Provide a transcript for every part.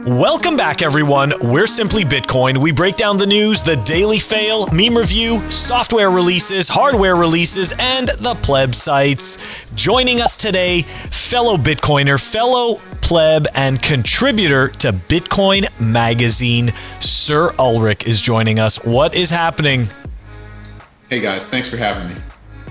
Welcome back, everyone. We're Simply Bitcoin. We break down the news, the daily fail, meme review, software releases, hardware releases, and the pleb sites. Joining us today, fellow Bitcoiner, fellow pleb, and contributor to Bitcoin Magazine, Sir Ulrich is joining us. What is happening? Hey guys, thanks for having me.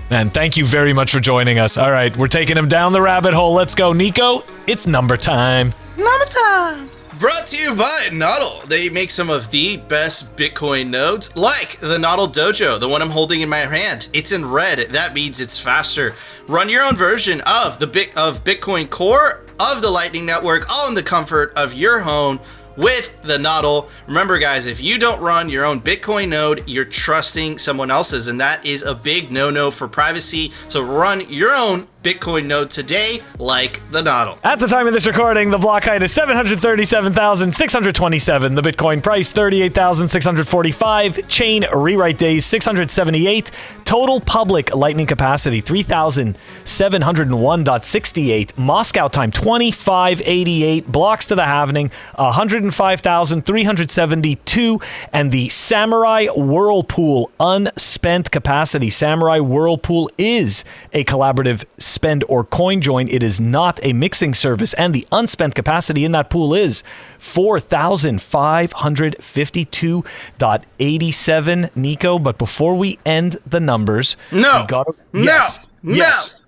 And thank you very much for joining us. All right, we're taking him down the rabbit hole. Let's go. Nico, it's number time. Number time. Brought to you by Nodl. They make some of the best Bitcoin nodes, like the Nodl Dojo, the one I'm holding in my hand. It's in red. That means it's faster. Run your own version of Bitcoin Core, of the Lightning Network, all in the comfort of your home with the Nodl. Remember, guys, if you don't run your own Bitcoin node, you're trusting someone else's, and that is a big no-no for privacy. So run your own Bitcoin node today, like the Nodl. At the time of this recording, the block height is 737,627. The Bitcoin price, 38,645. Chain rewrite days, 678. Total public lightning capacity, 3,701.68. Moscow time, 2588. Blocks to the halvening, 105,372. And the Samurai Whirlpool unspent capacity. Samurai Whirlpool is a collaborative spend or coin join. It is not a mixing service, and the unspent capacity in that pool is 4,552.87, Nico. But before we end the numbers, I'm kidding.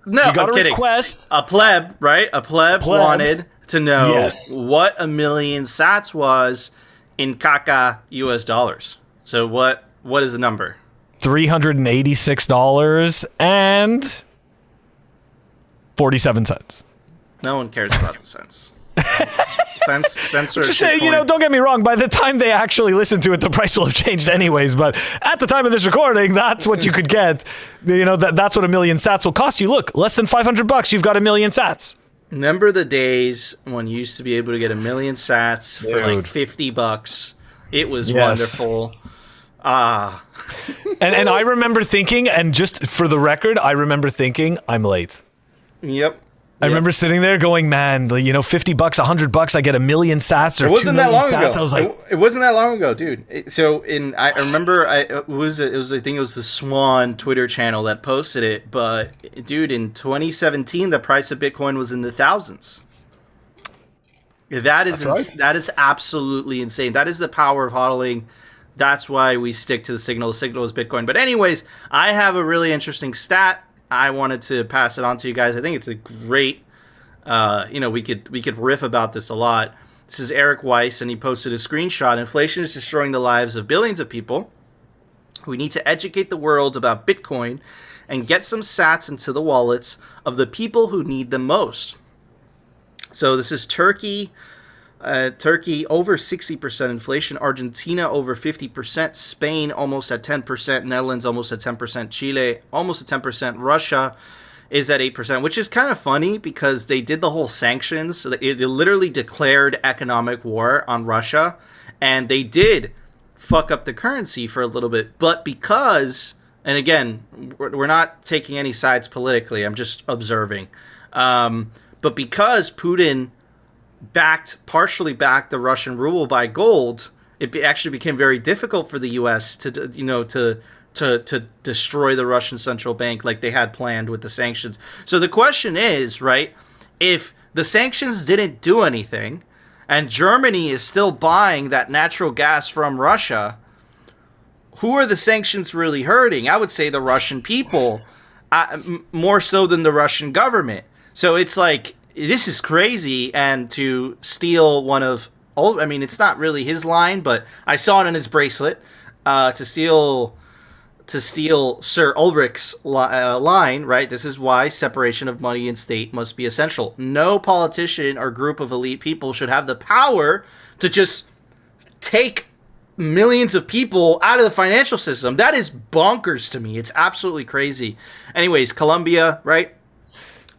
Request a pleb, right? A pleb wanted to know what a million sats was in Kaka US dollars. So what is the number? $386 and 47 cents. No one cares about the cents. Cents are just don't get me wrong. By the time they actually listen to it, the price will have changed anyways. But at the time of this recording, that's what you could get. That's what a million sats will cost you. Look, less than $500, you've got a million sats. Remember the days when you used to be able to get a million sats for like $50? It was wonderful. And I remember thinking, and just for the record, I remember thinking, I'm late. Yep. I remember sitting there going, man, $50, $100, I get a million sats or it wasn't 2 that million long sats. ago. I was like, it wasn't that long ago, dude. I remember I think it was the Swan Twitter channel that posted it, but dude, in 2017 the price of Bitcoin was in the thousands. That is absolutely insane. That is the power of hodling. That's why we stick to the signal. The signal is Bitcoin. But anyways, I have a really interesting stat. I wanted to pass it on to you guys. I think it's a great, we could riff about this a lot. This is Eric Weiss, and he posted a screenshot. Inflation is destroying the lives of billions of people. We need to educate the world about Bitcoin and get some sats into the wallets of the people who need them most. So this is Turkey. Turkey over 60% inflation, Argentina over 50%, Spain almost at 10%, Netherlands almost at 10%, Chile almost at 10%, Russia is at 8%, which is kind of funny because they did the whole sanctions. So they literally declared economic war on Russia, and they did fuck up the currency for a little bit. But because, and again, we're not taking any sides politically, I'm just observing, but because Putin partially backed the Russian ruble by gold, it actually became very difficult for the U.S. to destroy the Russian central bank like they had planned with the sanctions. So the question is, right, if the sanctions didn't do anything and Germany is still buying that natural gas from Russia, who are the sanctions really hurting? I would say the Russian people, more so than the Russian government. So it's like, this is crazy, and to steal it's not really his line, but I saw it in his bracelet, to steal Sir Ulrich's line, right? This is why separation of money and state must be essential. No politician or group of elite people should have the power to just take millions of people out of the financial system. That is bonkers to me. It's absolutely crazy. Anyways, Colombia, right?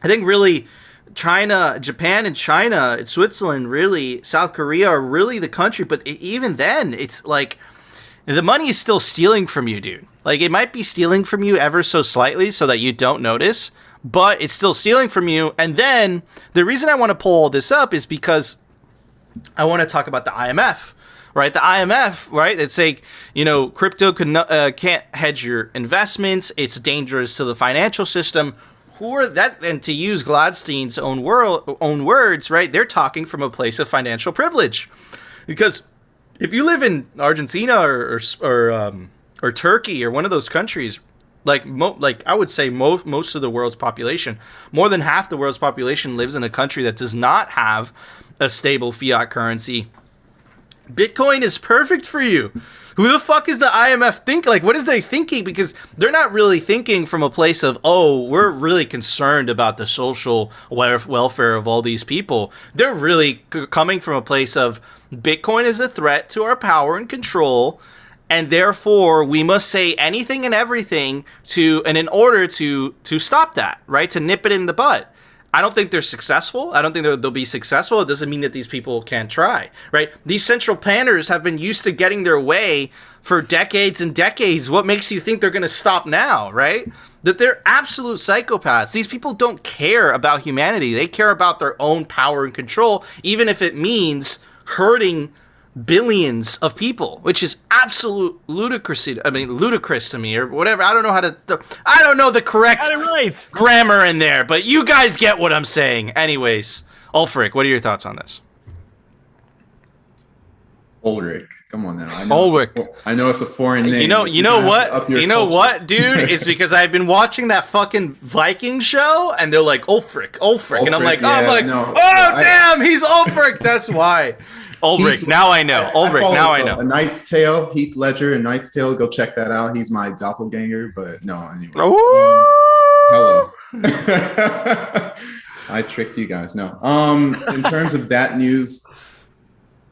I think really China, Japan and China, Switzerland, really, South Korea are really the country. But even then, it's like the money is still stealing from you, dude. Like, it might be stealing from you ever so slightly so that you don't notice, but it's still stealing from you. And then the reason I want to pull all this up is because I want to talk about the IMF. Right, the IMF, right? It's like, crypto can't hedge your investments. It's dangerous to the financial system. Who are that? And to use Gladstein's own words, right? They're talking from a place of financial privilege, because if you live in Argentina or Turkey or one of those countries, like I would say most of the world's population, more than half the world's population lives in a country that does not have a stable fiat currency. Bitcoin is perfect for you. Who the fuck is the IMF think? Like, what is they thinking? Because they're not really thinking from a place of, oh, we're really concerned about the social welfare of all these people. They're really coming from a place of Bitcoin is a threat to our power and control, and therefore we must say anything and everything in order to stop that, right? To nip it in the bud. I don't think they're successful. I don't think they'll be successful. It doesn't mean that these people can't try, right? These central planners have been used to getting their way for decades and decades. What makes you think they're going to stop now, right? That they're absolute psychopaths. These people don't care about humanity. They care about their own power and control, even if it means hurting billions of people, which is absolute ludicrous to me, or whatever. I don't know the correct grammar in there, but you guys get what I'm saying. Anyways, Ulfric, what are your thoughts on this? Ulrich, come on now. I know it's a foreign name. You know what, dude? It's because I've been watching that fucking Viking show, and they're like Ulfric, and I'm like, damn, he's Ulfric. That's why. Ulrich, now I know. I know. A Knight's Tale, Heath Ledger, and Knight's Tale. Go check that out. He's my doppelganger, but no, anyways. Hello. I tricked you guys. No. In terms of that news,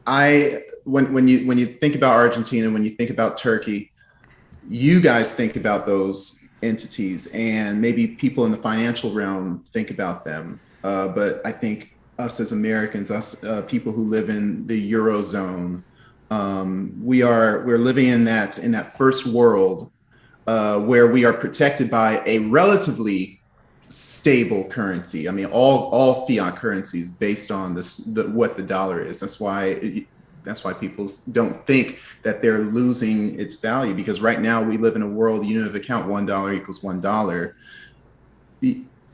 when you think about Argentina, when you think about Turkey, you guys think about those entities, and maybe people in the financial realm think about them. But I think us as Americans, people who live in the Eurozone, we're living in that first world where we are protected by a relatively stable currency. I mean, all fiat currencies based on what the dollar is. That's why people don't think that they're losing its value, because right now we live in a world, unit of account, $1 equals $1.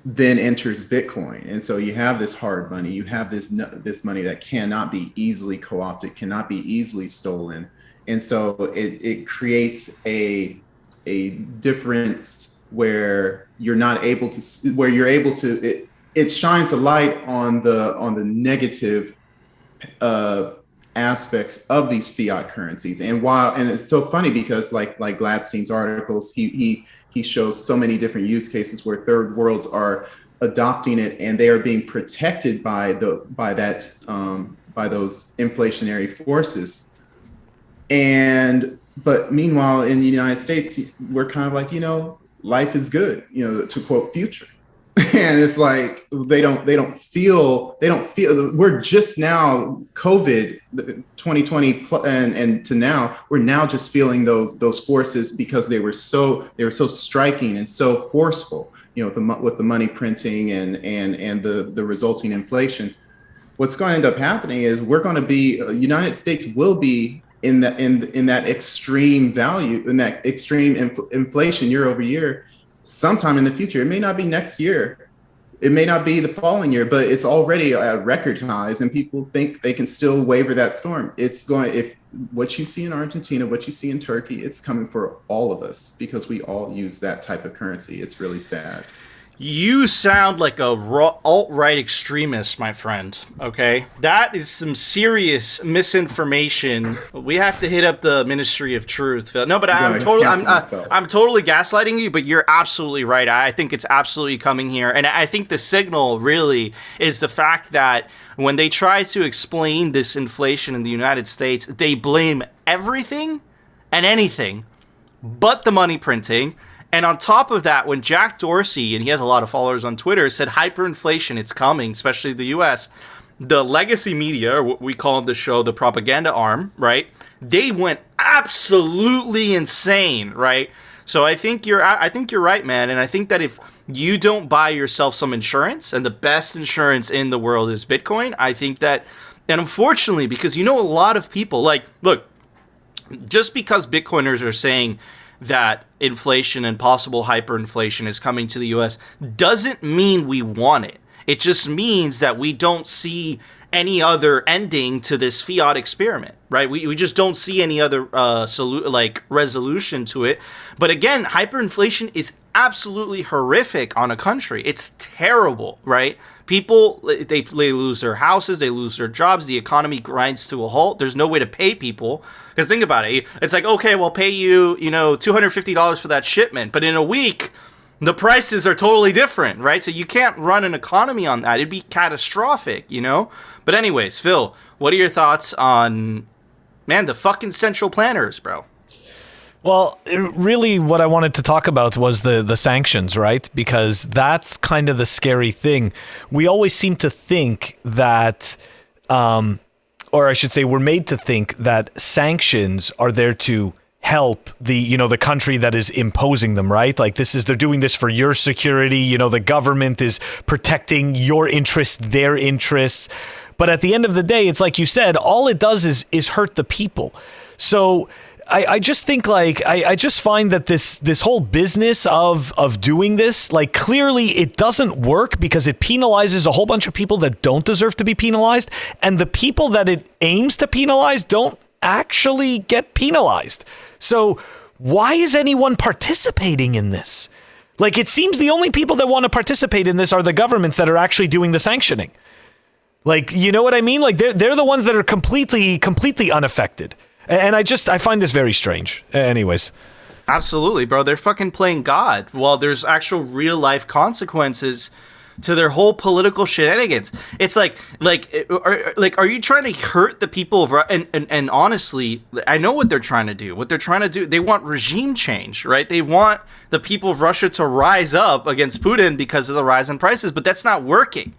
Then enters Bitcoin. And so you have this hard money, you have this money that cannot be easily co-opted, cannot be easily stolen. And so it creates a difference where you're not able to, where you're able to, it shines a light on the negative aspects of these fiat currencies. And it's so funny because like Gladstein's articles, he shows so many different use cases where third worlds are adopting it, and they are being protected by those inflationary forces. But meanwhile, in the United States, we're kind of like, life is good, to quote Future. And it's like they don't feel we're just now COVID 2020 and to now we're now just feeling those forces because they were so striking and so forceful, with the money printing and the resulting inflation. What's going to end up happening is United States will be in that extreme value, in that extreme inflation year over year sometime in the future. It may not be next year, it may not be the following year, but it's already at record highs, and people think they can still waver that storm. If what you see in Argentina, what you see in Turkey, it's coming for all of us because we all use that type of currency. It's really sad. You sound like a alt-right extremist, my friend. Okay, that is some serious misinformation. We have to hit up the Ministry of Truth. No, but I'm totally gaslighting you. But you're absolutely right. I think it's absolutely coming here, and I think the signal really is the fact that when they try to explain this inflation in the United States, they blame everything and anything but the money printing. And on top of that, when Jack Dorsey, and he has a lot of followers on Twitter, said hyperinflation, it's coming, especially the U.S., the legacy media, or what we call the show, the propaganda arm, right? They went absolutely insane, right? So I think you're right, man. And I think that if you don't buy yourself some insurance, and the best insurance in the world is Bitcoin, I think that And unfortunately, because a lot of people, like, look, just because Bitcoiners are saying that inflation and possible hyperinflation is coming to the US doesn't mean we want it. It just means that we don't see any other ending to this fiat experiment, right? We just don't see any other resolution to it. But again, hyperinflation is absolutely horrific on a country. It's terrible, right? People, they lose their houses, they lose their jobs, the economy grinds to a halt. There's no way to pay people. Because think about it. It's like, okay, we'll pay you, $250 for that shipment. But in a week, the prices are totally different, right? So you can't run an economy on that. It'd be catastrophic, But anyways, Phil, what are your thoughts on, the fucking central planners, bro? Well, really what I wanted to talk about was the sanctions, right? Because that's kind of the scary thing. We always seem to think that, or I should say we're made to think that sanctions are there to help the country that is imposing them, right? Like they're doing this for your security, the government is protecting your interests, their interests. But at the end of the day, it's like you said, all it does is hurt the people. So I just think I just find that this whole business of doing this, like clearly it doesn't work because it penalizes a whole bunch of people that don't deserve to be penalized. And the people that it aims to penalize don't actually get penalized. So why is anyone participating in this? Like, it seems the only people that want to participate in this are the governments that are actually doing the sanctioning. Like, you know what I mean? Like, they're the ones that are completely unaffected. And I find this very strange. Anyways. Absolutely, bro. They're fucking playing God while there's actual real life consequences to their whole political shenanigans. It's like, are you trying to hurt the people of and honestly, I know what they're trying to do. What they're trying to do, they want regime change, right? They want the people of Russia to rise up against Putin because of the rise in prices, but that's not working.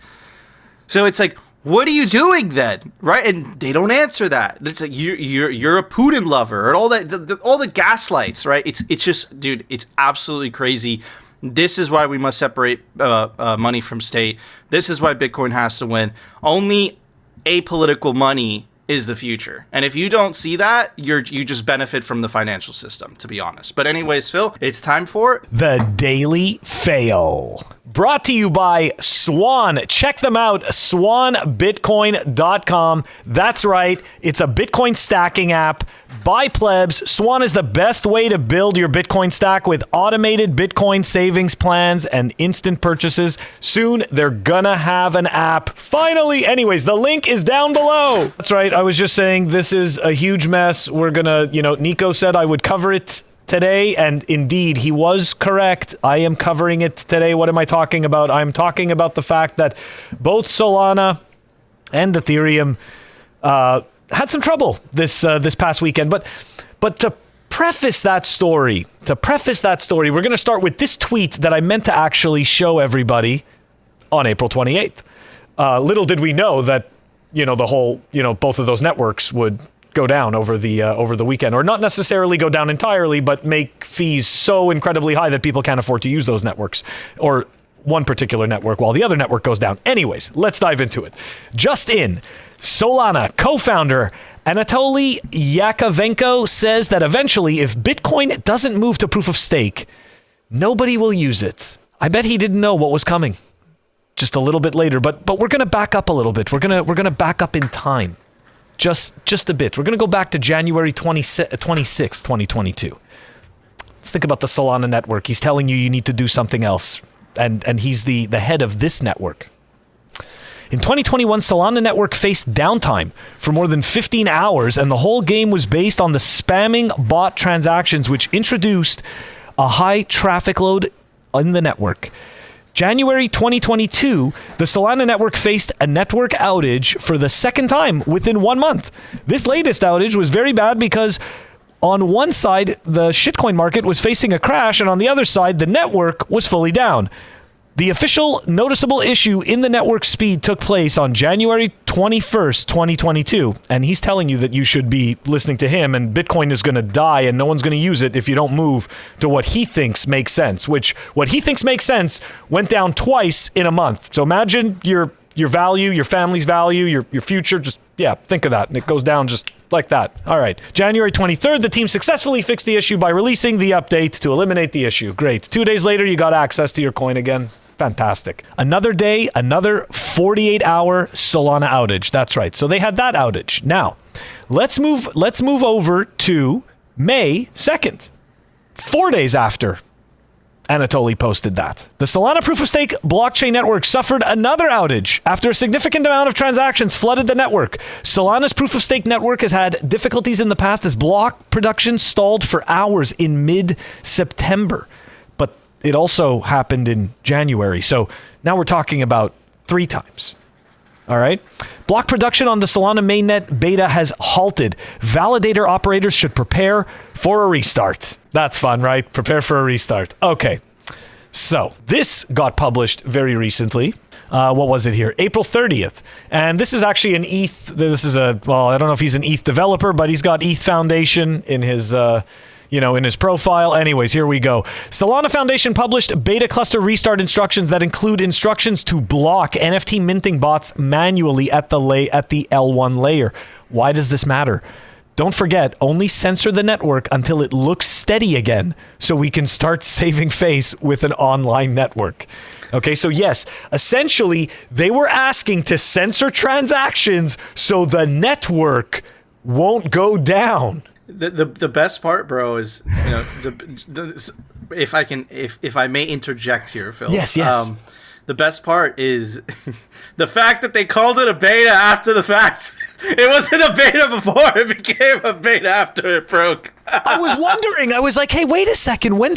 So it's like, what are you doing then, right? And they don't answer that. It's like you're a Putin lover and all that, all the gaslights, right? It's just, dude, it's absolutely crazy. This is why we must separate money from state. This is why Bitcoin has to win. Only apolitical money is the future. And if you don't see that, you just benefit from the financial system, to be honest. But anyways, Phil, it's time for the Daily Fail. Brought to you by Swan. Check them out, swanbitcoin.com. That's right, it's a Bitcoin stacking app by plebs. Swan is the best way to build your Bitcoin stack with automated Bitcoin savings plans and instant purchases. Soon, they're gonna have an app. Finally! Anyways, the link is down below. That's right, I was just saying this is a huge mess. We're gonna, Nico said I would cover it today, and indeed, he was correct. I am covering it today. What am I talking about? I'm talking about the fact that both Solana and Ethereum had some trouble this past weekend. But to preface that story, we're going to start with this tweet that I meant to actually show everybody on April 28th. Little did we know that, the whole, both of those networks would go down over the weekend, or not necessarily go down entirely, but make fees so incredibly high that people can't afford to use those networks, or one particular network while the other network goes down. Anyways, let's dive into it. Just in, Solana co-founder Anatoly Yakovenko says that eventually, if Bitcoin doesn't move to proof of stake, nobody will use it. I bet he didn't know what was coming just a little bit later, but we're going to back up a little bit. We're going to back up in time. Just a bit. We're going to go back to January 26, 2022. Let's think about the Solana network. He's telling you need to do something else. And he's the head of this network. In 2021, Solana network faced downtime for more than 15 hours, and the whole game was based on the spamming bot transactions, which introduced a high traffic load in the network. January 2022, the Solana network faced a network outage for the second time within 1 month. This latest outage was very bad because on one side, the shitcoin market was facing a crash, and on the other side, the network was fully down. The official noticeable issue in the network speed took place on January 21st, 2022, and he's telling you that you should be listening to him, and Bitcoin is going to die and no one's going to use it if you don't move to what he thinks makes sense, which what he thinks makes sense went down twice in a month. So imagine you're your value, your family's value, your future. Just, think of that. And it goes down just like that. All right. January 23rd, the team successfully fixed the issue by releasing the update to eliminate the issue. Great. 2 days later, you got access to your coin again. Fantastic. Another day, another 48-hour Solana outage. That's right. So they had that outage. Now, let's move over to May 2nd. 4 days after Anatoly posted that. The Solana proof-of-stake blockchain network suffered another outage after a significant amount of transactions flooded the network. Solana's proof-of-stake network has had difficulties in the past as block production stalled for hours in mid-September. But it also happened in January. So now we're talking about 3 times. All right. Block production on the Solana mainnet beta has halted. Validator operators should prepare for a restart. That's fun, right? Prepare for a restart. Okay. So this got published very recently. What was it here? April 30th. And this is actually an ETH. This is I don't know if he's an ETH developer, but he's got ETH Foundation in his in his profile. Anyways, here we go. Solana Foundation published beta cluster restart instructions that include instructions to block NFT minting bots manually at the L1 layer. Why does this matter? Don't forget, only censor the network until it looks steady again so we can start saving face with an online network. Okay, so yes, essentially, they were asking to censor transactions so the network won't go down. The best part, bro, is if I may interject here, Phil. Yes. The best part is the fact that they called it a beta after the fact. It wasn't a beta before; it became a beta after it broke. I was wondering. I was like, "Hey, wait a second. When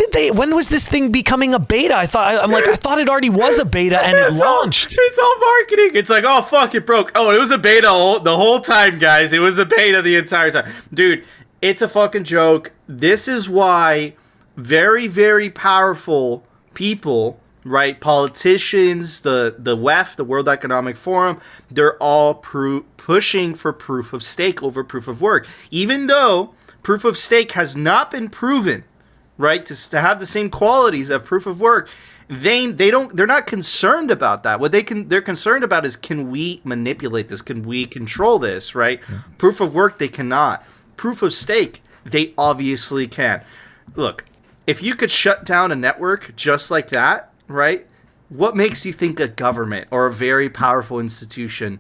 was this thing becoming a beta?" I thought it already was a beta and it launched. It's all marketing. It's like, oh fuck, it broke. Oh, it was a beta the whole time, guys. It was a beta the entire time, dude. It's a fucking joke. This is why very, very powerful people, right? Politicians, the WEF, the World Economic Forum, they're all pushing for proof of stake over proof of work. Even though proof of stake has not been proven, right, to have the same qualities of proof of work, they're not concerned about that. What they're concerned about is, can we manipulate this? Can we control this, right? Yeah. Proof of work, they cannot. Proof of stake, they obviously can. Look, if you could shut down a network just like that, right? What makes you think a government or a very powerful institution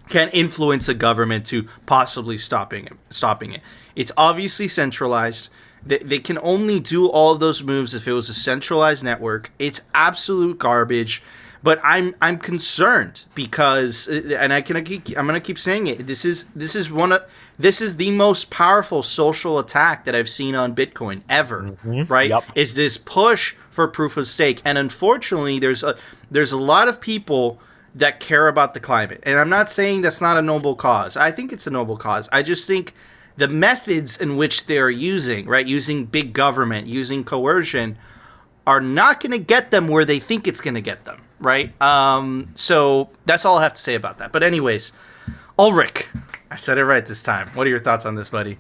can influence a government to possibly stopping it? It's obviously centralized. They can only do all of those moves if it was a centralized network. It's absolute garbage. But I'm concerned because, and I'm gonna keep saying it. This is the most powerful social attack that I've seen on Bitcoin ever. Right? Yep. Is this push for proof of stake? And unfortunately, there's a lot of people that care about the climate. And I'm not saying that's not a noble cause. I think it's a noble cause. I just think the methods in which they're using, right, using big government, using coercion, are not going to get them where they think it's going to get them. Right? So that's all I have to say about that. But anyways, Ulrich, I said it right this time. What are your thoughts on this, buddy?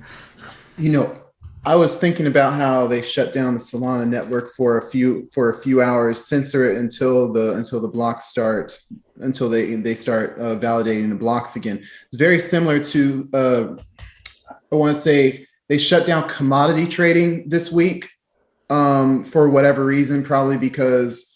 I was thinking about how they shut down the Solana network for a few hours, censor it until the blocks start, until they start validating the blocks again. It's very similar to I want to say they shut down commodity trading this week for whatever reason, probably because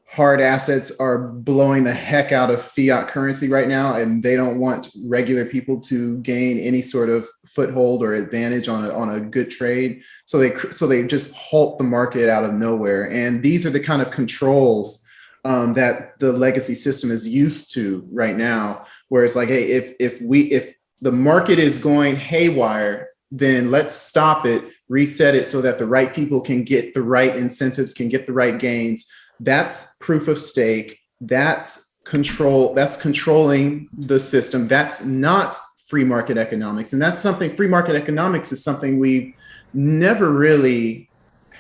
hard assets are blowing the heck out of fiat currency right now, and they don't want regular people to gain any sort of foothold or advantage on a good trade. So they just halt the market out of nowhere. And these are the kind of controls that the legacy system is used to right now, where it's like, hey, if the market is going haywire, then let's stop it, reset it so that the right people can get the right incentives, can get the right gains. That's proof of stake. That's control. That's controlling the system. That's not free market economics. And that's something, free market economics is something we've never really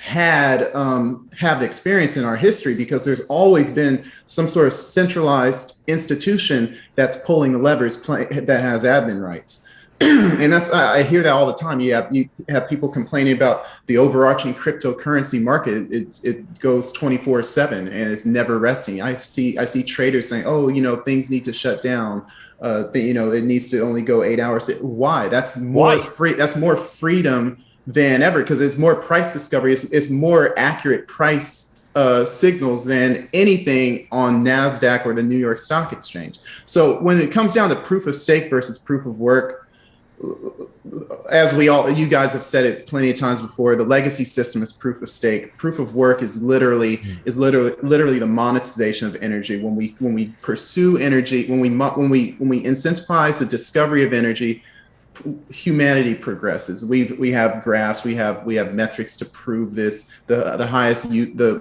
have experience in our history, because there's always been some sort of centralized institution that's pulling the levers that has admin rights. And I hear that all the time. You have people complaining about the overarching cryptocurrency market. It goes 24/7 and it's never resting. I see traders saying, oh, things need to shut down. It needs to only go 8 hours. Why? That's more free. That's more freedom than ever, because it's more price discovery. It's more accurate price signals than anything on NASDAQ or the New York Stock Exchange. So when it comes down to proof of stake versus proof of work, as you guys have said it plenty of times before, the legacy system is proof of stake. Proof of work is literally the monetization of energy. When we pursue energy, when we incentivize the discovery of energy, humanity progresses. We have graphs, we have metrics to prove this. The highest, the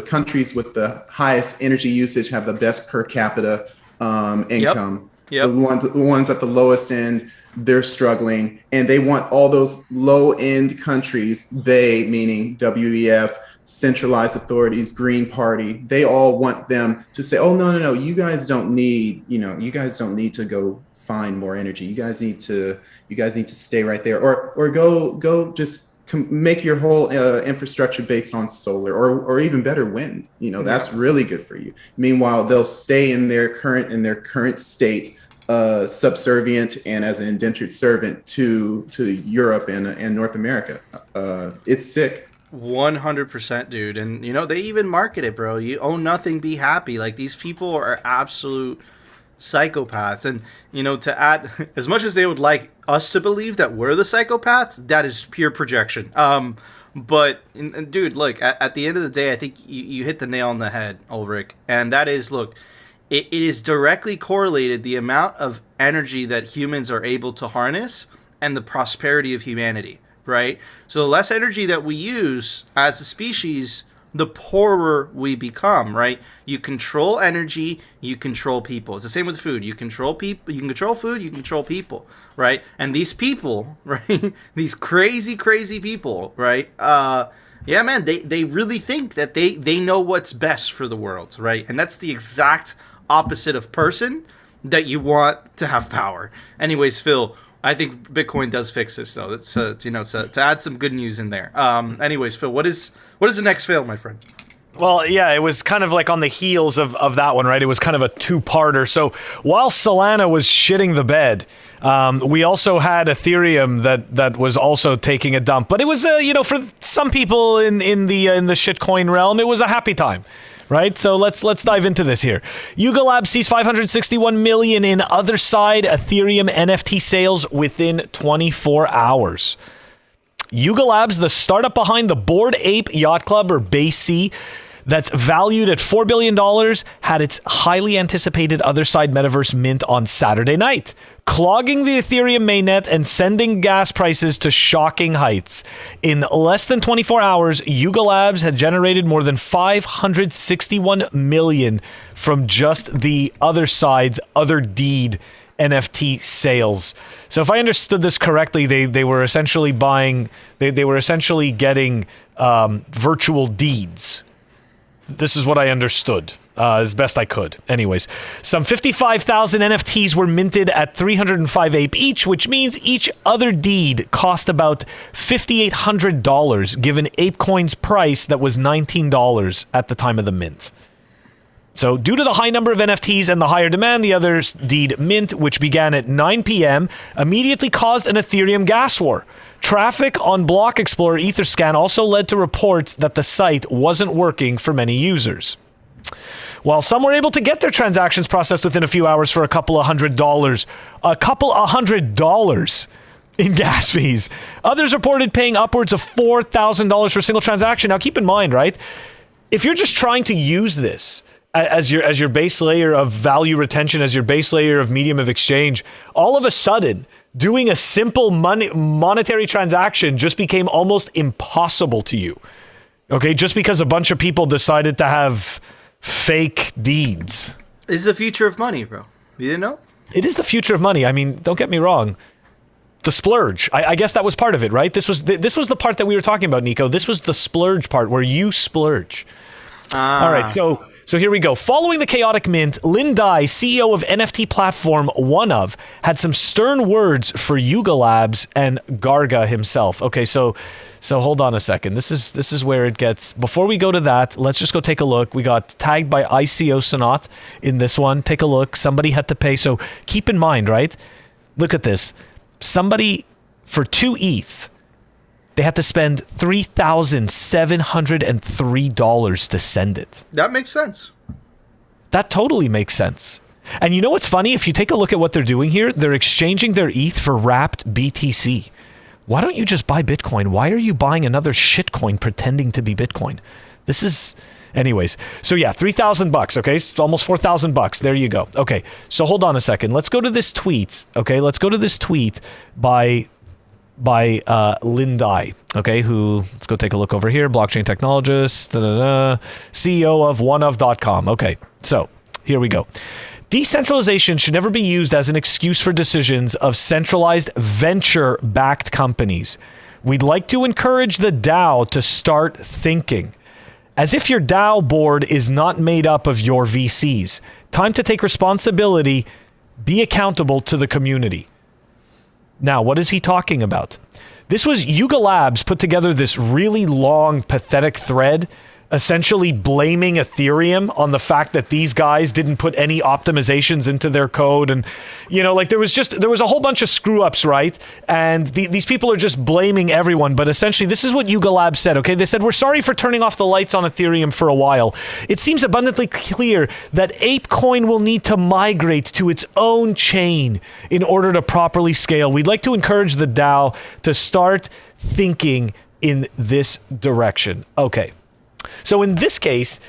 countries with the highest energy usage have the best per capita income. Yep. The ones at the lowest end, they're struggling, and they want all those low end countries, they meaning WEF, centralized authorities, Green Party, they all want them to say, oh, no, you guys don't need to go find more energy. You guys need to stay right there, or go just make your whole infrastructure based on solar, or even better, wind. That's really good for you. Meanwhile, they'll stay in their current state, subservient and as an indentured servant to Europe and North America. It's sick. 100%, dude. And they even market it, bro. You own nothing, be happy. Like, these people are absolute psychopaths. And to add, as much as they would like us to believe that we're the psychopaths, that is pure projection. But dude, look, at the end of the day, I think you hit the nail on the head, Ulrich. And that is, look, it is directly correlated, the amount of energy that humans are able to harness and the prosperity of humanity, right? So the less energy that we use as a species, the poorer we become, right? You control energy, you control people. It's the same with food. You control people, you can control food, you control people, right? And these people, right? These crazy people, right? Yeah, man, they really think that they know what's best for the world, right? And that's the exact opposite of person that you want to have power. Anyways, Phil, I think Bitcoin does fix this, though. It's to add some good news in there. Anyways, Phil, what is the next fail, my friend? Well, yeah, it was kind of like on the heels of that one, right? It was kind of a two-parter. So while Solana was shitting the bed, we also had Ethereum that was also taking a dump. But it was, for some people in the shitcoin realm, it was a happy time. Right, so let's dive into this here. Yuga Labs sees 561 million in other side Ethereum NFT sales within 24 hours. Yuga Labs, the startup behind the Bored Ape Yacht Club, or BAYC, that's valued at $4 billion, had its highly anticipated other side metaverse mint on Saturday night, clogging the Ethereum mainnet and sending gas prices to shocking heights. In less than 24 hours, Yuga Labs had generated more than 561 million from just the other side's other deed NFT sales. So if I understood this correctly, they were essentially buying, they were essentially getting virtual deeds. This is what I understood as best I could. Anyways, some 55,000 NFTs were minted at 305 ape each, which means each other deed cost about $5,800, given ApeCoin's price that was $19 at the time of the mint. So due to the high number of NFTs and the higher demand, the other deed mint, which began at 9 p.m., immediately caused an Ethereum gas war. Traffic on Block Explorer Etherscan also led to reports that the site wasn't working for many users. While some were able to get their transactions processed within a few hours for a couple of $100 in gas fees, others reported paying upwards of $4,000 for a single transaction. Now keep in mind, right, if you're just trying to use this as your base layer of value retention, as your base layer of medium of exchange, all of a sudden doing a simple monetary transaction just became almost impossible to you. Okay, just because a bunch of people decided to have fake deeds. This is the future of money, bro. You didn't know? It is the future of money. I mean, don't get me wrong. The splurge. I guess that was part of it, right? This was the part that we were talking about, Nico. This was the splurge part where you splurge. All right, so So here we go. Following the chaotic mint, Lin Dai, CEO of NFT platform OneOf, had some stern words for Yuga Labs and Garga himself. Okay, so hold on a second. This is where it gets. Before we go to that, let's just go take a look. We got tagged by ICO Sonat in this one. Take a look. Somebody had to pay. So keep in mind, right? Look at this. Somebody for 2 ETH, they had to spend $3,703 to send it. That makes sense. That totally makes sense. And you know what's funny? If you take a look at what they're doing here, they're exchanging their ETH for wrapped BTC. Why don't you just buy Bitcoin? Why are you buying another shitcoin pretending to be Bitcoin? This is... Anyways, so yeah, $3,000, okay? It's almost $4,000. There you go. Okay, so hold on a second. Let's go to this tweet, okay? Let's go to this tweet by Lin Dai, okay, who, let's go take a look over here, blockchain technologist, CEO of oneof.com. Okay, so here we go. Decentralization should never be used as an excuse for decisions of centralized venture-backed companies. We'd like to encourage the DAO to start thinking. As if your DAO board is not made up of your VCs. Time to take responsibility, be accountable to the community. Now, what is he talking about? This was Yuga Labs put together this really long, pathetic thread, essentially blaming Ethereum on the fact that these guys didn't put any optimizations into their code. And, you know, like there was a whole bunch of screw ups, right? And these people are just blaming everyone. But essentially, this is what Yuga Labs said, okay? They said, we're sorry for turning off the lights on Ethereum for a while. It seems abundantly clear that ApeCoin will need to migrate to its own chain in order to properly scale. We'd like to encourage the DAO to start thinking in this direction. Okay. So in this case,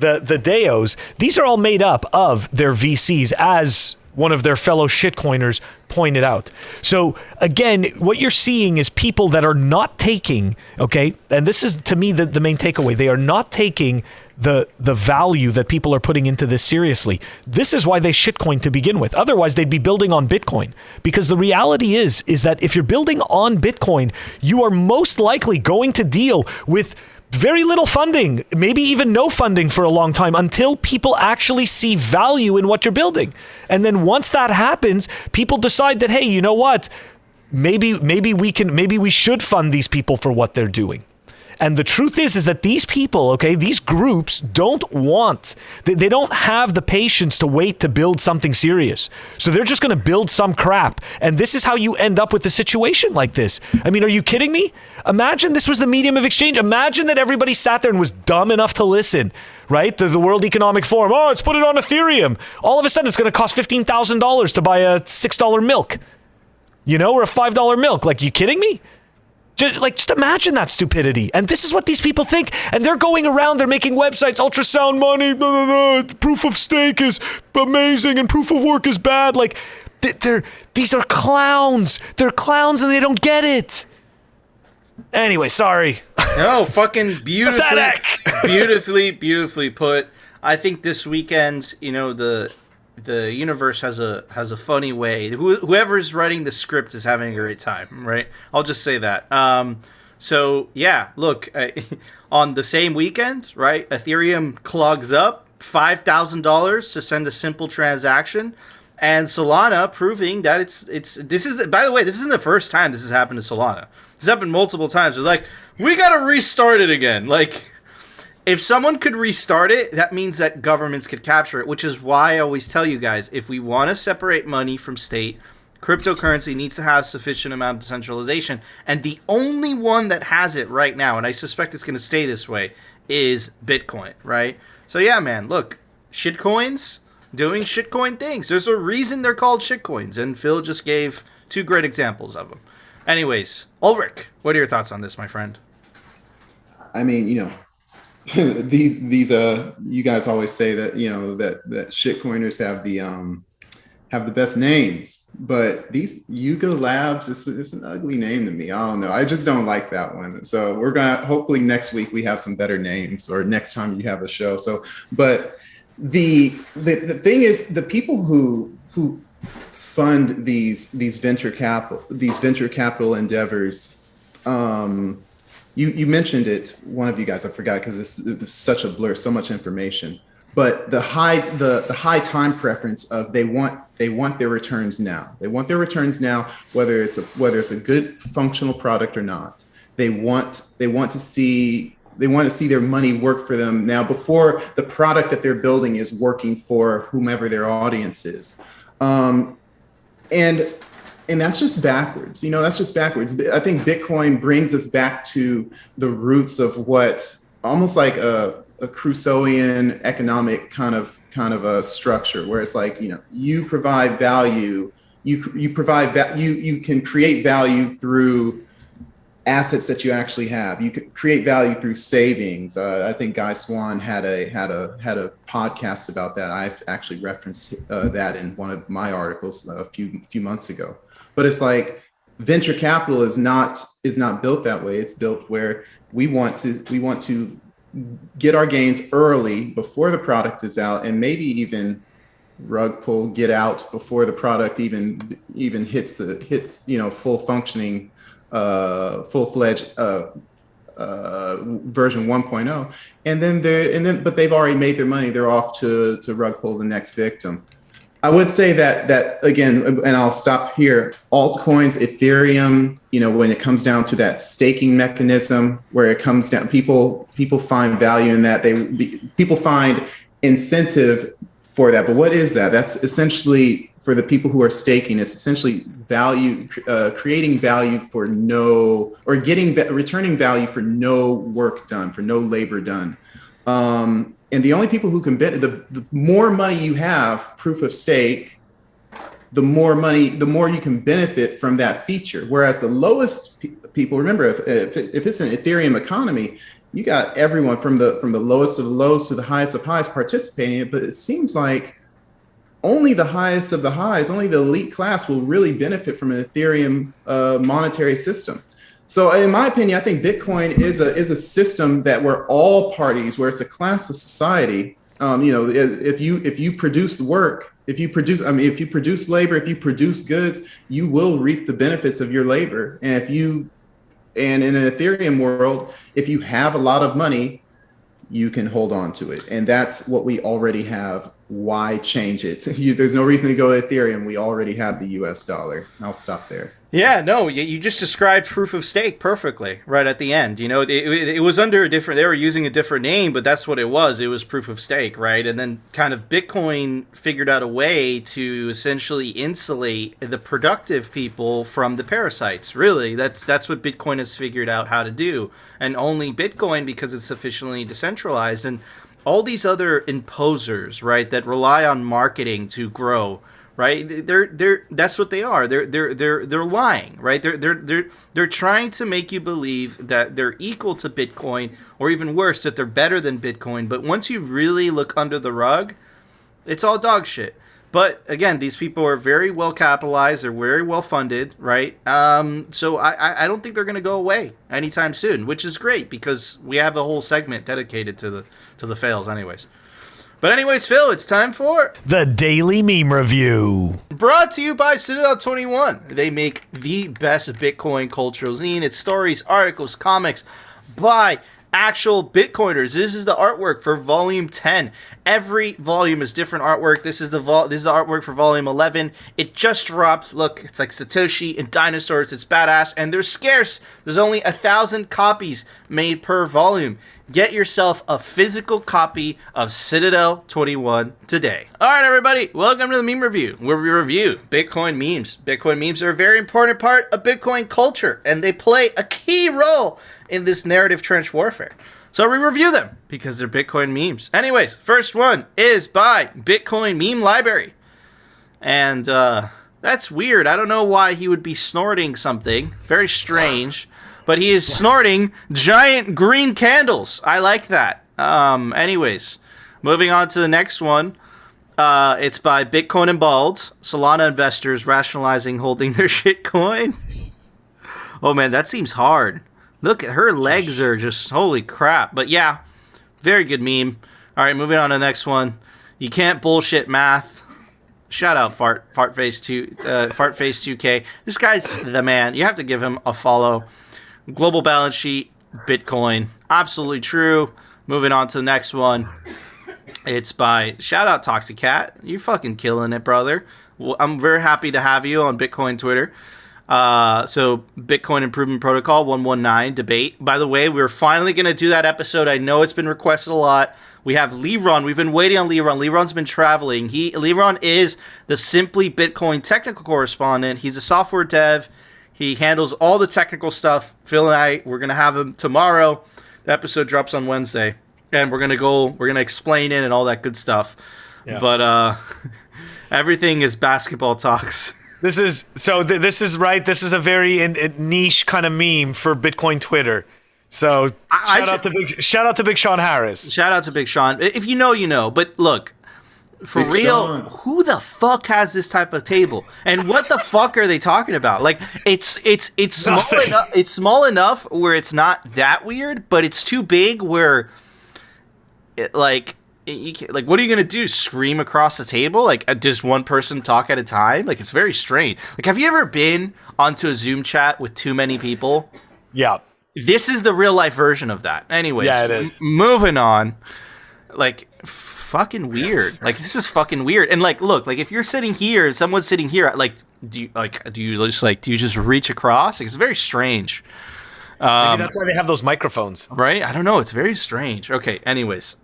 the DAOs, these are all made up of their VCs, as one of their fellow shitcoiners pointed out. So again, what you're seeing is people that are not taking, okay, and this is to me the main takeaway, they are not taking the value that people are putting into this seriously. This is why they shitcoin to begin with. Otherwise, they'd be building on Bitcoin. Because the reality is that if you're building on Bitcoin, you are most likely going to deal with very little funding, maybe even no funding for a long time until people actually see value in what you're building. And then once that happens, people decide that, hey, you know what? Maybe we should fund these people for what they're doing. And the truth is that these people, okay, these groups they don't have the patience to wait to build something serious. So they're just going to build some crap. And this is how you end up with a situation like this. I mean, are you kidding me? Imagine this was the medium of exchange. Imagine that everybody sat there and was dumb enough to listen, right? The World Economic Forum, oh, let's put it on Ethereum. All of a sudden, it's going to cost $15,000 to buy a $6 milk, you know, or a $5 milk. Like, you kidding me? Just imagine that stupidity. And this is what these people think. And they're going around, they're making websites, ultrasound money, blah, blah, blah, proof of stake is amazing and proof of work is bad. Like, these are clowns. They're clowns and they don't get it. Anyway, sorry. No, fucking beautifully put. I think this weekend, you know, the universe has a funny way. Whoever's writing the script is having a great time, right? I'll just say that. So yeah, look, on the same weekend, right? Ethereum clogs up $5,000 to send a simple transaction, and Solana proving that this is, by the way, this isn't the first time this has happened to Solana. This has happened multiple times. They're like, we gotta restart it again. Like, if someone could restart it, that means that governments could capture it, which is why I always tell you guys, if we want to separate money from state, cryptocurrency needs to have sufficient amount of decentralization. And the only one that has it right now, and I suspect it's going to stay this way, is Bitcoin, right? So yeah, man, look, shitcoins doing shitcoin things. There's a reason they're called shitcoins, and Phil just gave 2 great examples of them. Anyways, Ulrich, what are your thoughts on this, my friend? I mean, you know, these you guys always say that, you know, that shitcoiners have the best names, but these Yuga Labs, it's an ugly name to me. I don't know. I just don't like that one. So we're gonna, hopefully next week we have some better names, or next time you have a show. So, but the thing is, the people who fund these venture capital endeavors, you mentioned it, one of you guys, I forgot because it's such a blur, so much information. but the high time preference of they want their returns now. They want their returns now, whether it's a good functional product or not. They want to see their money work for them now before the product that they're building is working for whomever their audience is. And that's just backwards. That's just backwards. I think Bitcoin brings us back to the roots of what almost like a Crusoean economic kind of a structure, where it's like, you provide value, you can create value through assets that you actually have. You can create value through savings. I think Guy Swan had a podcast about that. I've actually referenced that in one of my articles a few months ago. But it's like venture capital is not built that way. It's built where we want to get our gains early before the product is out, and maybe even rug pull, get out before the product even hits full functioning, full-fledged version 1.0, but they've already made their money. They're off to rug pull the next victim. I would say that again, and I'll stop here. Altcoins, Ethereum, when it comes down to that staking mechanism, where it comes down, people find value in that. People find incentive for that. But what is that? That's essentially, for the people who are staking, it's essentially value, creating value for returning value for no work done, for no labor done. And the only people who can the more money you have, proof of stake, the more you can benefit from that feature. Whereas the lowest people, remember, if it's an Ethereum economy, you got everyone from the lowest of the lows to the highest of highs participating in it. But it seems like only the highest of the highs, only the elite class will really benefit from an Ethereum monetary system. So in my opinion, I think Bitcoin is a system that where all parties, where it's a class of society, if you produce the work, if you produce labor, if you produce goods, you will reap the benefits of your labor. And in an Ethereum world, if you have a lot of money, you can hold on to it. And that's what we already have. Why change it? There's no reason to go to Ethereum. We already have the US dollar. I'll stop there. Yeah, no, you just described proof of stake perfectly right at the end. It was under a different, they were using a different name, but that's what it was. It was proof of stake, right? And then kind of Bitcoin figured out a way to essentially insulate the productive people from the parasites. Really, that's what Bitcoin has figured out how to do. And only Bitcoin, because it's sufficiently decentralized. And all these other imposers, right, that rely on marketing to grow, right? That's what they are. They're lying, right? They're trying to make you believe that they're equal to Bitcoin, or even worse, that they're better than Bitcoin. But once you really look under the rug, it's all dog shit. But again, these people are very well capitalized. They're very well funded, right? So I don't think they're going to go away anytime soon, which is great because we have a whole segment dedicated to the fails, anyways. But anyways, Phil, it's time for the Daily Meme Review. Brought to you by Citadel 21. They make the best Bitcoin cultural zine. It's stories, articles, comics by actual Bitcoiners. This is the artwork for Volume 10. Every volume is different artwork. This is the artwork for Volume 11. It just dropped. Look, it's like Satoshi and dinosaurs. It's badass, and they're scarce. There's only 1,000 copies made per volume. Get yourself a physical copy of Citadel 21 today. All right, everybody, welcome to the Meme Review, where we review Bitcoin memes. Bitcoin memes are a very important part of Bitcoin culture, and they play a key role in this narrative trench warfare. So we review them because they're Bitcoin memes. Anyways, first one is by Bitcoin Meme Library. And that's weird. I don't know why he would be snorting something. Very strange. But he is snorting giant green candles. I like that. Anyways, moving on to the next one. It's by Bitcoin and Bald. Solana investors rationalizing holding their shitcoin. Oh man, that seems hard. Look at her legs are just, holy crap. But yeah, very good meme. All right, moving on to the next one. You can't bullshit math. Shout out Fartface2K. This guy's the man. You have to give him a follow. Global balance sheet, Bitcoin. Absolutely true. Moving on to the next one. It's by shout out Toxicat. You fucking killing it, brother. Well, I'm very happy to have you on Bitcoin Twitter. So Bitcoin Improvement Protocol 119 debate. By the way, we're finally going to do that episode. I know it's been requested a lot. We have Leron. We've been waiting on Leron. Leron's been traveling. Leron is the Simply Bitcoin technical correspondent. He's a software dev. He handles all the technical stuff. Phil and I, we're going to have him tomorrow. The episode drops on Wednesday. And we're going to explain it and all that good stuff. Yeah. But everything is basketball talks. This is right. This is a very niche kind of meme for Bitcoin Twitter. So shout out to Big Sean Harris. Shout out to Big Sean. If you know, you know. But look, for Big real, Sean. Who the fuck has this type of table? And what the fuck are they talking about? Like it's small enough. It's small enough where it's not that weird, but it's too big where what are you gonna do? Scream across the table? Like just one person talk at a time? Like it's very strange. Like have you ever been onto a Zoom chat with too many people? Yeah. This is the real life version of that. Anyways, yeah, it is. Moving on. Like fucking weird. Like this is fucking weird. And like look, like if you're sitting here and someone's sitting here, do you just reach across? Like, it's very strange. Maybe that's why they have those microphones. Right? I don't know. It's very strange. Okay, anyways.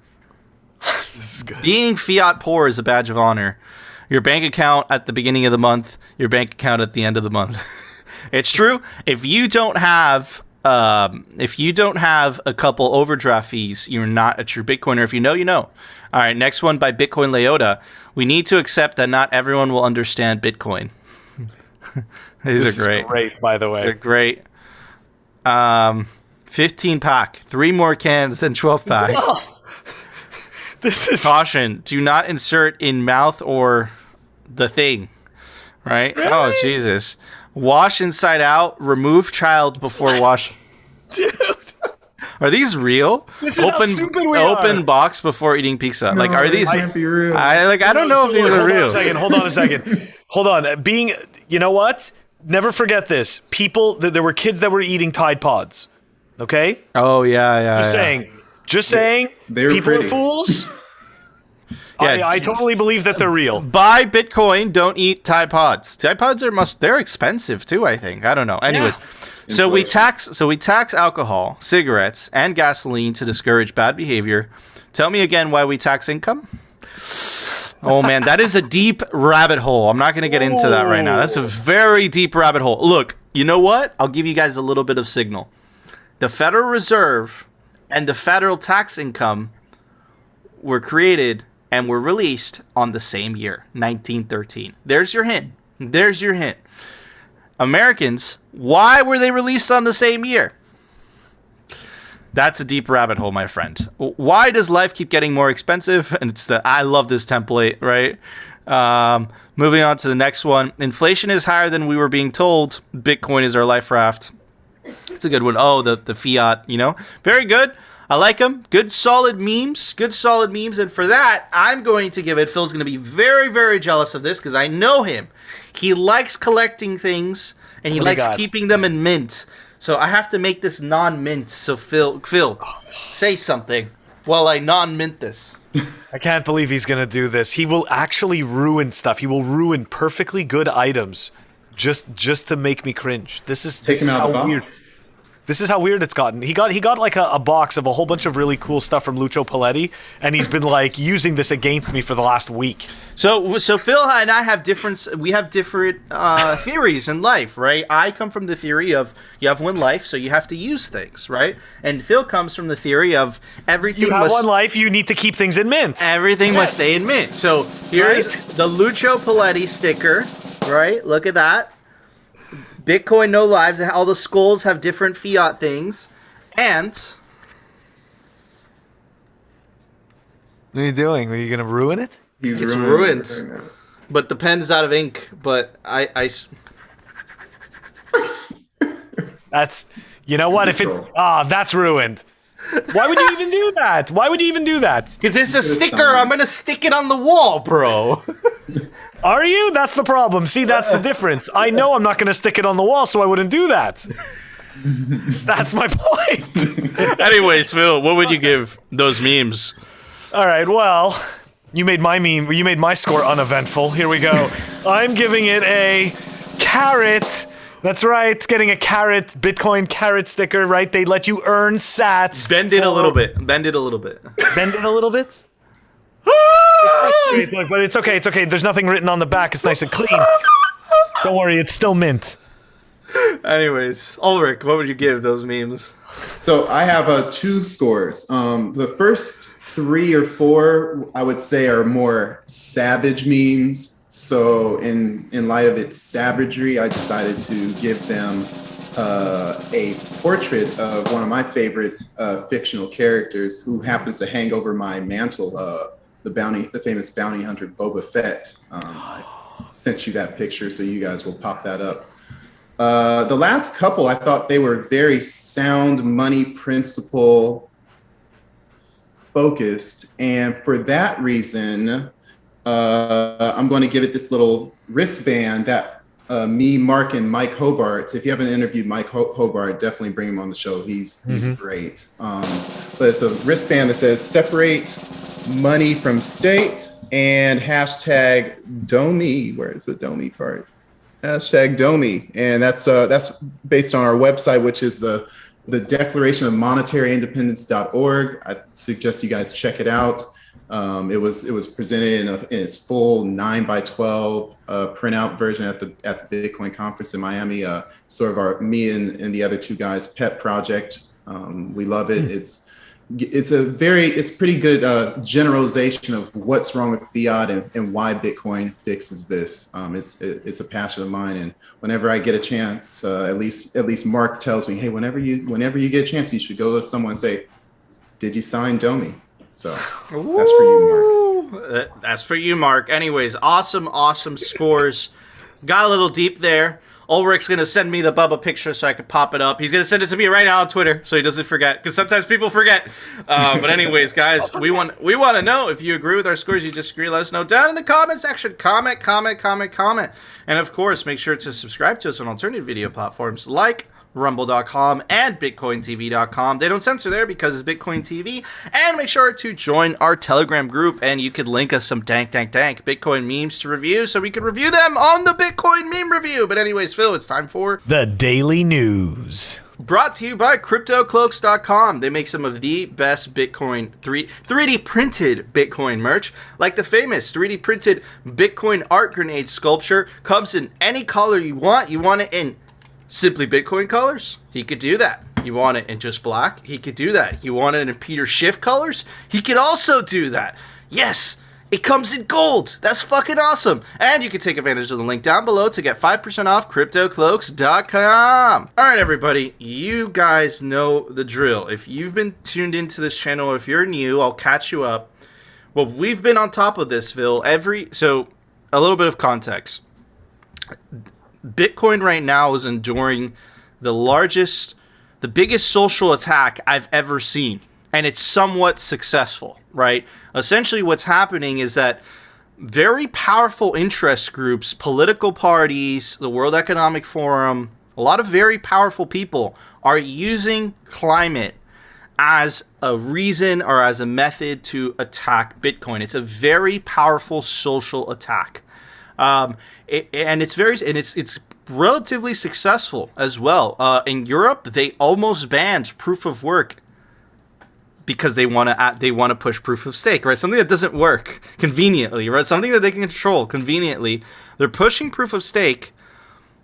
This is good. Being fiat poor is a badge of honor. Your bank account at the beginning of the month, your bank account at the end of the month. It's true. If you don't have a couple overdraft fees, you're not a true Bitcoiner. If you know, you know. All right, next one by Bitcoin Leota. We need to accept that not everyone will understand Bitcoin. These are great. Great, by the way. They're great. 15 pack. 3 more cans than 12 pack. Whoa. This is caution. Do not insert in mouth or the thing. Right? Really? Oh, Jesus. Wash inside out. Remove child before wash. Dude. Are these real? This is how stupid we are. Open box before eating pizza. No, like, are these? Can't be real. I don't know if these are real. Hold on a second. Hold on. You know what? Never forget this. There were kids that were eating Tide Pods. Okay? Oh, yeah. Just saying. People are fools. Yeah, I totally believe that they're real. Buy Bitcoin, don't eat Tide Pods. Tide Pods they're expensive too, I think. I don't know. Anyways, yeah. So we tax alcohol, cigarettes, and gasoline to discourage bad behavior. Tell me again why we tax income? Oh man, that is a deep rabbit hole. I'm not going to get into that right now. That's a very deep rabbit hole. Look, you know what? I'll give you guys a little bit of signal. The Federal Reserve and the federal tax income were created and were released on the same year, 1913. There's your hint. Americans, why were they released on the same year? That's a deep rabbit hole, my friend. Why does life keep getting more expensive? And I love this template, right? Moving on to the next one. Inflation is higher than we were being told. Bitcoin is our life raft. It's a good one. Oh, the fiat, Very good. I like them. Good solid memes. And for that, I'm going to give it. Phil's going to be very, very jealous of this because I know him. He likes collecting things and he likes keeping them in mint. So I have to make this non-mint. So Phil, say something while I non-mint this. I can't believe he's going to do this. He will actually ruin stuff. He will ruin perfectly good items just to make me cringe. This is how weird. This is how weird it's gotten. He got like a box of a whole bunch of really cool stuff from Lucio Paletti, and he's been like using this against me for the last week. So Phil and I have different theories in life, right? I come from the theory of you have one life, so you have to use things, right? And Phil comes from the theory of everything. You have one life, you need to keep things in mint. Everything must stay in mint. So here's the Lucio Paletti sticker, right? Look at that. Bitcoin, no lives. All the skulls have different fiat things. And what are you doing? Are you going to ruin it? It's ruined. But the pen's out of ink. But I That's, you know what? That's ruined. Why would you even do that? Because it's a sticker. I'm going to stick it on the wall, bro. Are you? That's the problem. See, that's the difference. I know I'm not going to stick it on the wall, so I wouldn't do that. That's my point. Anyways, Phil, what would you give those memes? All right, well, you made my meme. You made my score uneventful. Here we go. I'm giving it a carrot. That's right. It's getting a carrot, Bitcoin carrot sticker, right? They let you earn sats. Bend it a little bit. Bend it a little bit. Bend it a little bit? Look, but it's okay. It's okay. There's nothing written on the back. It's nice and clean. Don't worry. It's still mint. Anyways, Ulrich, what would you give those memes? So I have 2 scores. The first 3 or 4, I would say, are more savage memes. So in light of its savagery, I decided to give them a portrait of one of my favorite fictional characters who happens to hang over my mantle, the famous bounty hunter Boba Fett. I sent you that picture, so you guys will pop that up. The last couple, I thought they were very sound money principle focused. And for that reason, I'm going to give it this little wristband that me, Mark, and Mike Hobart. If you haven't interviewed Mike Hobart, definitely bring him on the show. He's great. But it's a wristband that says "Separate money from state" and hashtag Domi. Where is the Domi part? Hashtag Domi, and that's based on our website, which is the Declaration of Monetary Independence.org. I suggest you guys check it out. It was presented in its full 9x12 printout version at the Bitcoin conference in Miami. Sort of me and the other 2 guys' pet project. We love it. It's pretty good generalization of what's wrong with fiat and why Bitcoin fixes this. It's a passion of mine, and whenever I get a chance, at least Mark tells me, hey, whenever you get a chance, you should go to someone and say, did you sign Domi? So that's for you, Mark. That's for you, Mark. Anyways, awesome scores. Got a little deep there. Ulrich's going to send me the Bubba picture so I can pop it up. He's going to send it to me right now on Twitter so he doesn't forget, because sometimes people forget. But anyways, guys, we want to know if you agree with our scores, you disagree, let us know down in the comment section. Comment. And, of course, make sure to subscribe to us on alternative video platforms like Rumble.com and BitcoinTV.com. They don't censor there because it's Bitcoin TV. And make sure to join our Telegram group, and you could link us some dank Bitcoin memes to review so we could review them on the Bitcoin meme review. But anyways, Phil, it's time for the Daily News. Brought to you by CryptoCloaks.com. They make some of the best Bitcoin 3D printed Bitcoin merch, like the famous 3D printed Bitcoin art grenade sculpture. Comes in any color you want. You want it in Simply Bitcoin colors? He could do that. You want it in just black? He could do that. You want it in Peter Schiff colors? He could also do that. Yes, it comes in gold. That's fucking awesome. And you can take advantage of the link down below to get 5% off CryptoCloaks.com. All right, everybody. You guys know the drill. If you've been tuned into this channel, or if you're new, I'll catch you up. Well, we've been on top of this, Phil. So, a little bit of context. Bitcoin right now is enduring the biggest social attack I've ever seen. And it's somewhat successful, right? Essentially what's happening is that very powerful interest groups, political parties, the World Economic Forum, a lot of very powerful people are using climate as a reason or as a method to attack Bitcoin. It's a very powerful social attack. It's relatively successful as well. In Europe, they almost banned proof of work because they want to push proof of stake, right? Something that doesn't work conveniently, right? Something that they can control conveniently. They're pushing proof of stake,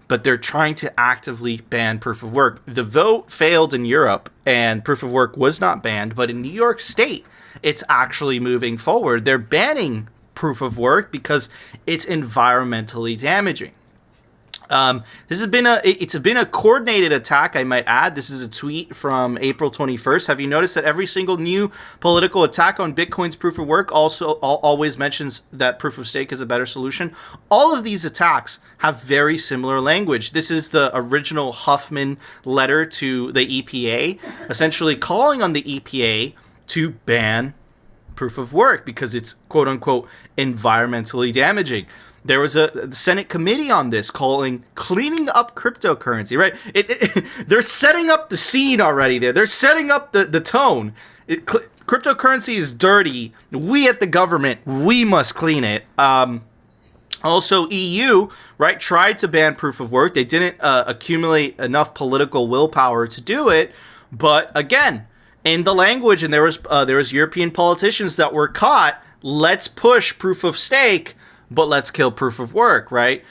but they're trying to actively ban proof of work. The vote failed in Europe, and proof of work was not banned. But in New York State, it's actually moving forward. They're banning proof of work because it's environmentally damaging. This has been a coordinated attack, I might add. This is a tweet from April 21st. Have you noticed that every single new political attack on Bitcoin's proof of work always mentions that proof of stake is a better solution? All of these attacks have very similar language. This is the original Huffman letter to the EPA, essentially calling on the EPA to ban proof of work because it's quote unquote environmentally damaging. There was a Senate committee on this cleaning up cryptocurrency, right? They're setting up the scene already there. They're setting up the tone. cryptocurrency is dirty. We at the government, we must clean it. Also, EU, right, tried to ban proof of work. They didn't accumulate enough political willpower to do it. But again, in the language, and there was European politicians that were caught. Let's push proof of stake, but let's kill proof of work, right?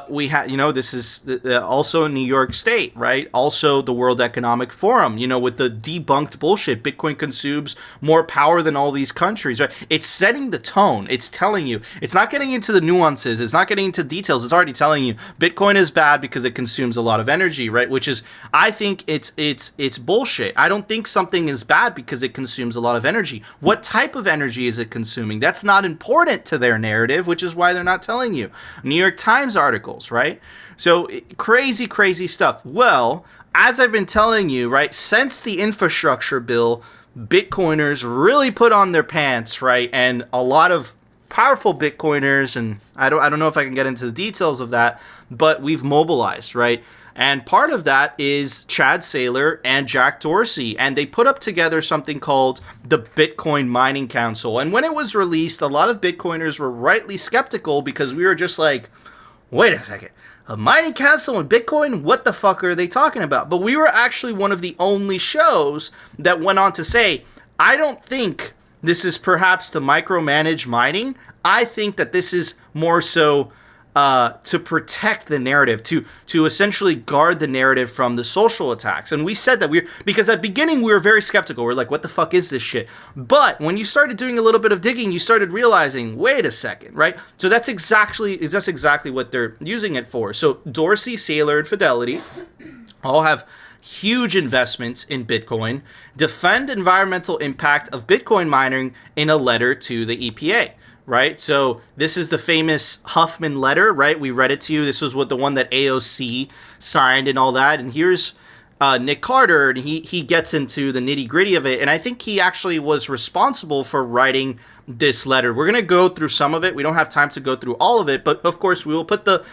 We had, this is also New York State, right? Also the World Economic Forum, with the debunked bullshit. Bitcoin consumes more power than all these countries, right? It's setting the tone. It's telling you. It's not getting into the nuances. It's not getting into details. It's already telling you Bitcoin is bad because it consumes a lot of energy, right? Which is, I think it's bullshit. I don't think something is bad because it consumes a lot of energy. What type of energy is it consuming? That's not important to their narrative, which is why they're not telling you. New York Times articles, right? So crazy stuff. Well, as I've been telling you, right, since the infrastructure bill, Bitcoiners really put on their pants, right? And a lot of powerful Bitcoiners, and I don't know if I can get into the details of that, but we've mobilized, right? And part of that is Chad Saylor and Jack Dorsey, and they put up together something called the Bitcoin Mining Council. And when it was released, a lot of Bitcoiners were rightly skeptical because we were just like, wait a second, a mining council in Bitcoin? What the fuck are they talking about? But we were actually one of the only shows that went on to say, I don't think this is perhaps to micromanage mining. I think that this is more so to protect the narrative, to essentially guard the narrative from the social attacks. And we said that because at the beginning we were very skeptical. We're like, what the fuck is this shit? But when you started doing a little bit of digging, you started realizing, wait a second, right? So that's exactly what they're using it for. So Dorsey, Saylor, and Fidelity all have huge investments in Bitcoin, defend environmental impact of Bitcoin mining in a letter to the EPA. Right, so this is the famous Huffman letter, right? We read it to you. This was the one that AOC signed and all that. And here's Nick Carter, and he gets into the nitty gritty of it. And I think he actually was responsible for writing this letter. We're going to go through some of it. We don't have time to go through all of it, but of course we will put the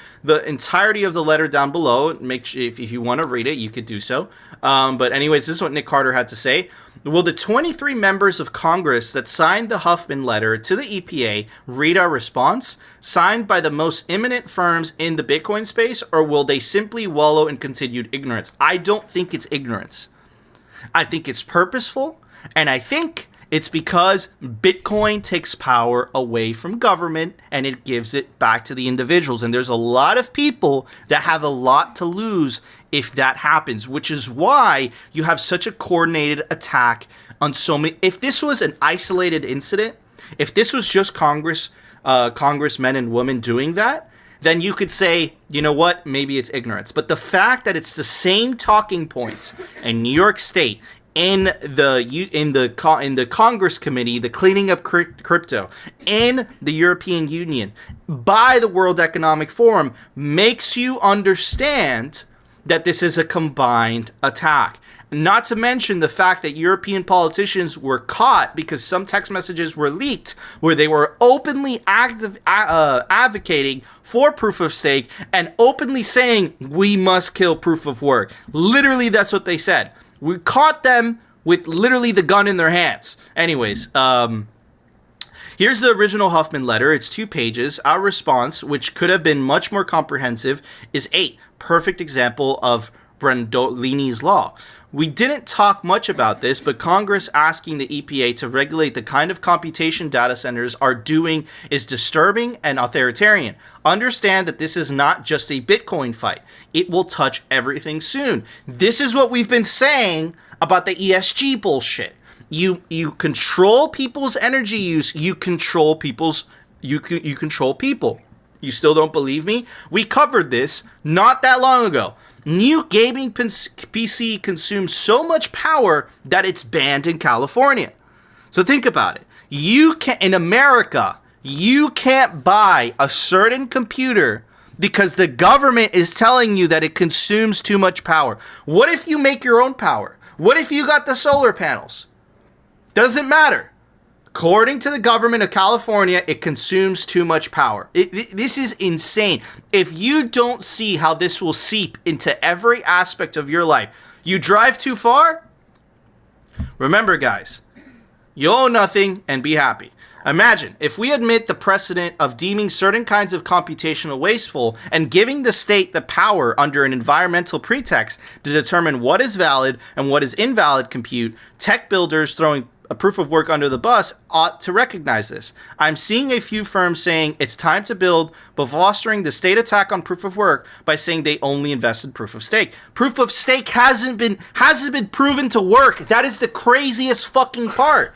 entirety of the letter down below. Make sure if you want to read it, you could do so. But anyways, this is what Nick Carter had to say. Will the 23 members of Congress that signed the Huffman letter to the EPA read our response, signed by the most eminent firms in the Bitcoin space, or will they simply wallow in continued ignorance? I don't think it's ignorance. I think it's purposeful, and I think it's because Bitcoin takes power away from government and it gives it back to the individuals. And there's a lot of people that have a lot to lose if that happens, which is why you have such a coordinated attack on so many. If this was an isolated incident, if this was just congressmen and women doing that, then you could say, you know what, maybe it's ignorance. But the fact that it's the same talking points in New York State, in the Congress Committee, the cleaning up crypto, in the European Union, by the World Economic Forum, makes you understand that this is a combined attack. Not to mention the fact that European politicians were caught because some text messages were leaked where they were openly advocating for proof of stake and openly saying, we must kill proof of work. Literally, that's what they said. We caught them with literally the gun in their hands. Anyways, here's the original Huffman letter. It's 2 pages. Our response, which could have been much more comprehensive, is 8. Perfect example of Brandolini's law. We didn't talk much about this, but Congress asking the EPA to regulate the kind of computation data centers are doing is disturbing and authoritarian. Understand that this is not just a Bitcoin fight. It will touch everything soon. This is what we've been saying about the ESG bullshit. You control people's energy use. You control people's. You control people. You still don't believe me? We covered this not that long ago. New gaming PC consumes so much power that it's banned in California. So think about it. In America, you can't buy a certain computer because the government is telling you that it consumes too much power. What if you make your own power? What if you got the solar panels? Doesn't matter. According to the government of California, it consumes too much power. This is insane. If you don't see how this will seep into every aspect of your life, you drive too far? Remember, guys, You own nothing and be happy. Imagine if we admit the precedent of deeming certain kinds of computational wasteful and giving the state the power under an environmental pretext to determine what is valid and what is invalid compute, tech builders throwing a proof of work under the bus ought to recognize this. I'm seeing a few firms saying it's time to build, but fostering the state attack on proof of work by saying they only invest in proof of stake. Proof of stake hasn't been proven to work. That is the craziest fucking part.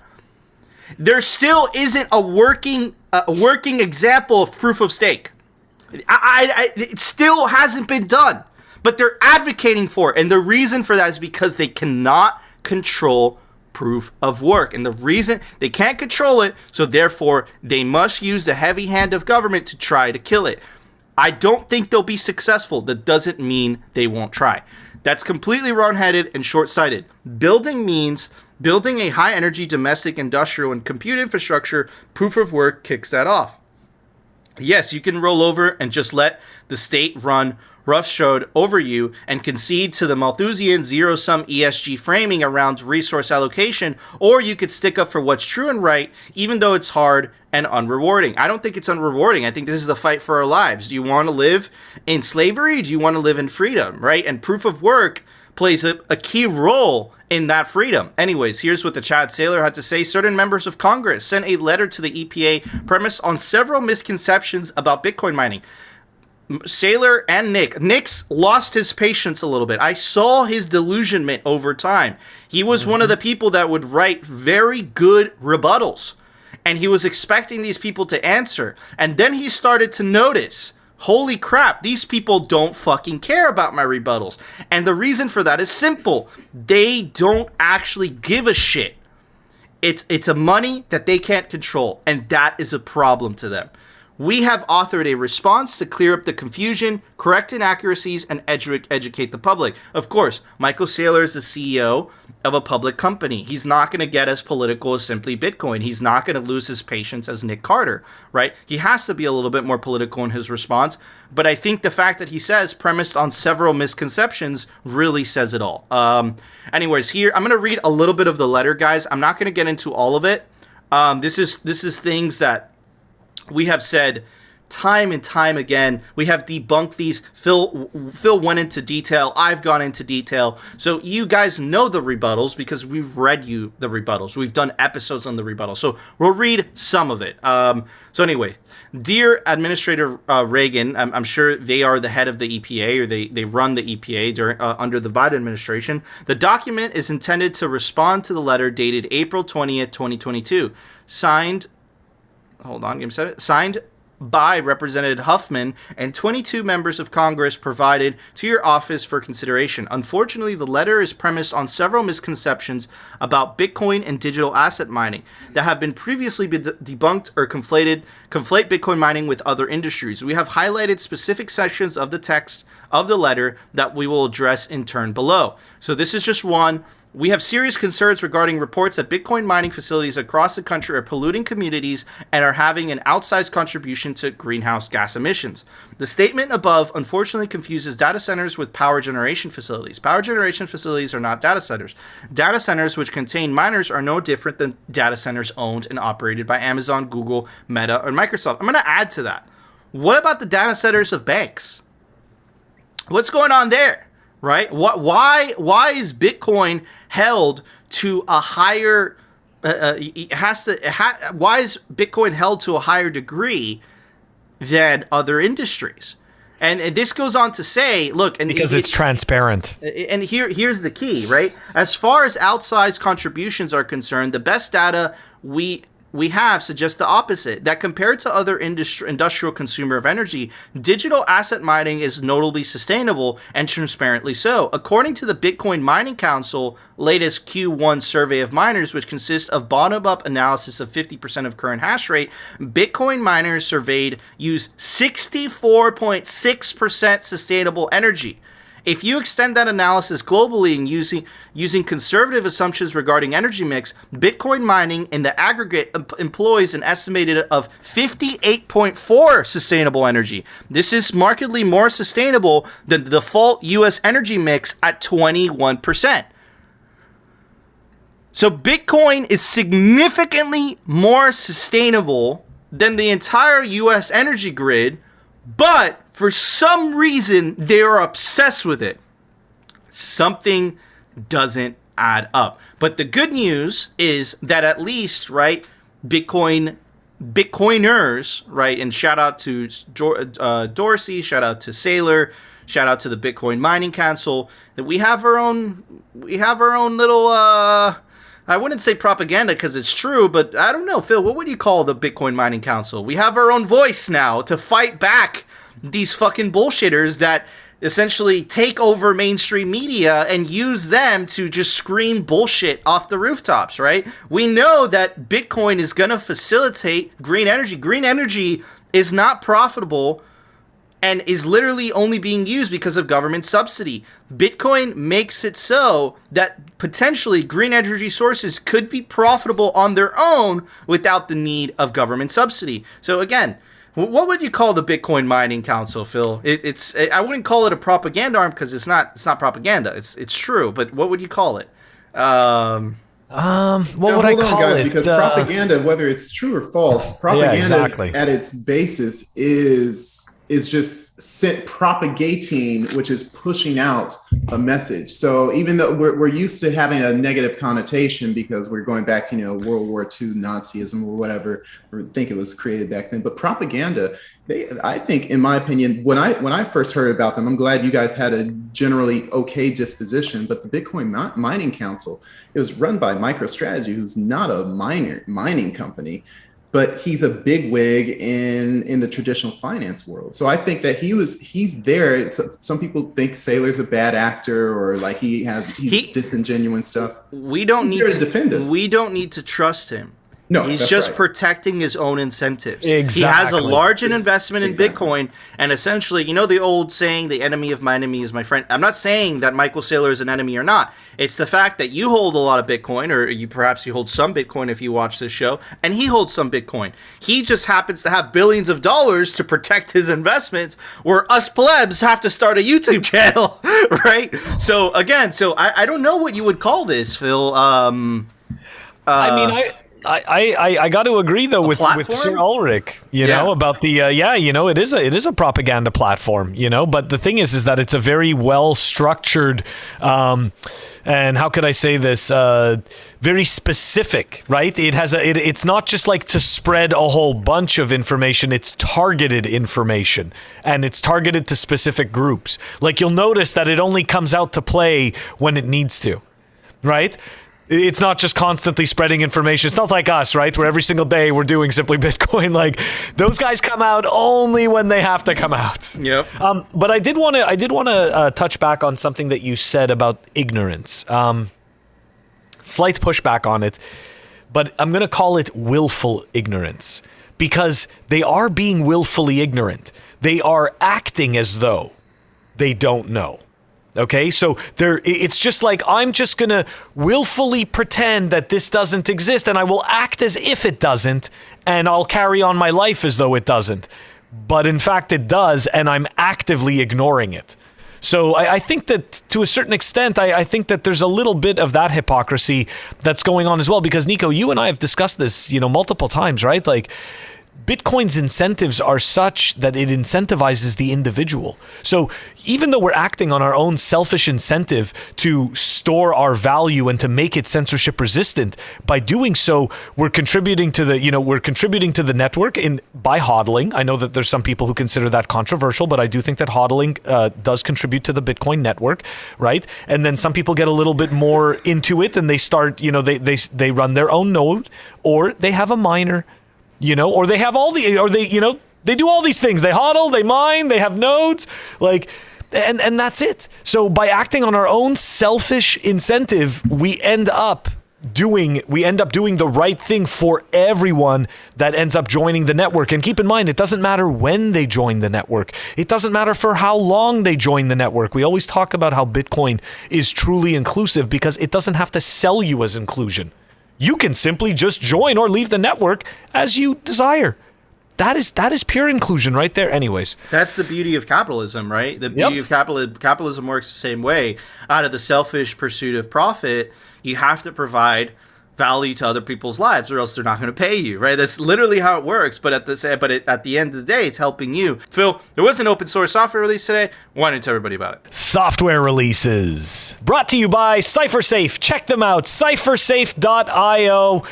There still isn't a working example of proof of stake. It still hasn't been done, but they're advocating for it, and the reason for that is because they cannot control proof of work, and the reason they can't control it, so therefore they must use the heavy hand of government to try to kill it. I don't think they'll be successful. That doesn't mean they won't try. That's completely wrong-headed and short-sighted. Building means building a high-energy domestic industrial and compute infrastructure. Proof of work kicks that off. Yes, you can roll over and just let the state run roughshod over you and concede to the Malthusian zero-sum ESG framing around resource allocation, or you could stick up for what's true and right, even though it's hard and unrewarding. I don't think it's unrewarding. I think this is the fight for our lives. Do you want to live in slavery? Do you want to live in freedom, right? And proof of work plays a key role in that freedom. Anyways, here's what the chat Saylor had to say. Certain members of Congress sent a letter to the EPA premised on several misconceptions about Bitcoin mining. Saylor and Nick's lost his patience a little bit. I saw his delusionment over time. He was one of the people that would write very good rebuttals, and he was expecting these people to answer. And then he started to notice, holy crap, these people don't fucking care about my rebuttals. And the reason for that is simple. They don't actually give a shit. It's a money that they can't control, and that is a problem to them. We have authored a response to clear up the confusion, correct inaccuracies, and educate the public. Of course, Michael Saylor is the CEO of a public company. He's not going to get as political as simply Bitcoin. He's not going to lose his patience as Nick Carter, right? He has to be a little bit more political in his response. But I think the fact that he says premised on several misconceptions really says it all. Anyways, here, I'm going to read a little bit of the letter, guys. I'm not going to get into all of it. This is things that we have said time and time again. We have debunked these. Phil went into detail. I've gone into detail. So you guys know the rebuttals because we've read you the rebuttals. We've done episodes on the rebuttals. So we'll read some of it. So anyway, dear Administrator Reagan, I'm sure they are the head of the EPA, or they run the EPA under the Biden administration. The document is intended to respond to the letter dated April 20th, 2022. Signed by Representative Huffman and 22 members of Congress provided to your office for consideration. Unfortunately, the letter is premised on several misconceptions about Bitcoin and digital asset mining that have been previously debunked or conflate Bitcoin mining with other industries. We have highlighted specific sections of the text of the letter that we will address in turn below. So this is just one. We have serious concerns regarding reports that Bitcoin mining facilities across the country are polluting communities and are having an outsized contribution to greenhouse gas emissions. The statement above unfortunately confuses data centers with power generation facilities. Power generation facilities are not data centers. Data centers which contain miners are no different than data centers owned and operated by Amazon, Google, Meta, or Microsoft. I'm going to add to that. What about the data centers of banks? What's going on there? Right? Why is Bitcoin held to a higher? Why is Bitcoin held to a higher degree than other industries? And this goes on to say, look, and because it's transparent. And here's the key, right? As far as outsized contributions are concerned, the best data we have suggests the opposite, that compared to other industrial consumer of energy, digital asset mining is notably sustainable and transparently so. According to the Bitcoin Mining Council latest Q1 survey of miners, which consists of bottom-up analysis of 50% of current hash rate, Bitcoin miners surveyed use 64.6% sustainable energy. If you extend that analysis globally and using conservative assumptions regarding energy mix, Bitcoin mining in the aggregate employs an estimated of 58.4 sustainable energy. This is markedly more sustainable than the default U.S. energy mix at 21%. So Bitcoin is significantly more sustainable than the entire US energy grid, but for some reason they are obsessed with it. Something doesn't add up. But the good news is that at least, right, Bitcoiners, right, and shout out to Dorsey, shout out to Saylor, shout out to the Bitcoin Mining Council, that we have our own little I wouldn't say propaganda because it's true, but I don't know, Phil, what would you call the Bitcoin Mining Council? We have our own voice now to fight back these fucking bullshitters that essentially take over mainstream media and use them to just scream bullshit off the rooftops, right? We know that Bitcoin is going to facilitate green energy. Green energy is not profitable and is literally only being used because of government subsidy. Bitcoin makes it so that potentially green energy sources could be profitable on their own without the need of government subsidy. So again, what would you call the Bitcoin Mining Council, Phil? I wouldn't call it a propaganda arm because it's not propaganda. It's true, but what would you call it? What would I call it? Because propaganda, whether it's true or false, propaganda at its basis is just propagating, which is pushing out a message. So even though we're used to having a negative connotation because we're going back to, World War II Nazism or whatever, or think it was created back then. But propaganda, I think, in my opinion, when I first heard about them, I'm glad you guys had a generally okay disposition, but the Bitcoin Mining Council, it was run by MicroStrategy, who's not a mining company, but he's a bigwig in the traditional finance world. So I think that he's there. Some people think Saylor's a bad actor or like he's disingenuous stuff. We don't need to defend us. We don't need to trust him. No, he's just protecting his own incentives. Exactly. He has a large investment in Bitcoin, and essentially, the old saying, the enemy of my enemy is my friend. I'm not saying that Michael Saylor is an enemy or not. It's the fact that you hold a lot of Bitcoin, or perhaps you hold some Bitcoin if you watch this show, and he holds some Bitcoin. He just happens to have billions of dollars to protect his investments, where us plebs have to start a YouTube channel, right? So again, I don't know what you would call this, Phil. I got to agree though with Sir Ulrich, about the it is a propaganda platform, but the thing is that it's a very well structured and how could I say this, very specific, right? It's not just like to spread a whole bunch of information, it's targeted information and it's targeted to specific groups. Like you'll notice that it only comes out to play when it needs to, right? It's not just constantly spreading information. It's not like us, right? Where every single day we're doing Simply Bitcoin. Like those guys come out only when they have to come out. Yep. But I did want to touch back on something that you said about ignorance. Slight pushback on it, but I'm going to call it willful ignorance because they are being willfully ignorant. They are acting as though they don't know. Okay, so it's just like I'm just going to willfully pretend that this doesn't exist and I will act as if it doesn't and I'll carry on my life as though it doesn't. But in fact, it does and I'm actively ignoring it. So I think that to a certain extent, I think that there's a little bit of that hypocrisy that's going on as well. Because Nico, you and I have discussed this, multiple times, right? Like Bitcoin's incentives are such that it incentivizes the individual. So even though we're acting on our own selfish incentive to store our value and to make it censorship resistant, by doing so, we're contributing to the network by hodling. I know that there's some people who consider that controversial, but I do think that hodling does contribute to the Bitcoin network, right? And then some people get a little bit more into it and they start, they run their own node or they have a miner. Or they have they do all these things. They hodl, they mine, they have nodes, and that's it. So by acting on our own selfish incentive, we end up doing the right thing for everyone that ends up joining the network. And keep in mind, it doesn't matter when they join the network. It doesn't matter for how long they join the network. We always talk about how Bitcoin is truly inclusive because it doesn't have to sell you as inclusion. You can simply just join or leave the network as you desire. That is pure inclusion right there. Anyways. That's the beauty of capitalism, right? The beauty of capitalism works the same way. Out of the selfish pursuit of profit, you have to provide value to other people's lives, or else they're not going to pay you, right? That's literally how it works. But at the end of the day, it's helping you. Phil, there was an open source software release today. Why don't you tell everybody about it? Software releases brought to you by CipherSafe. Check them out, ciphersafe.io.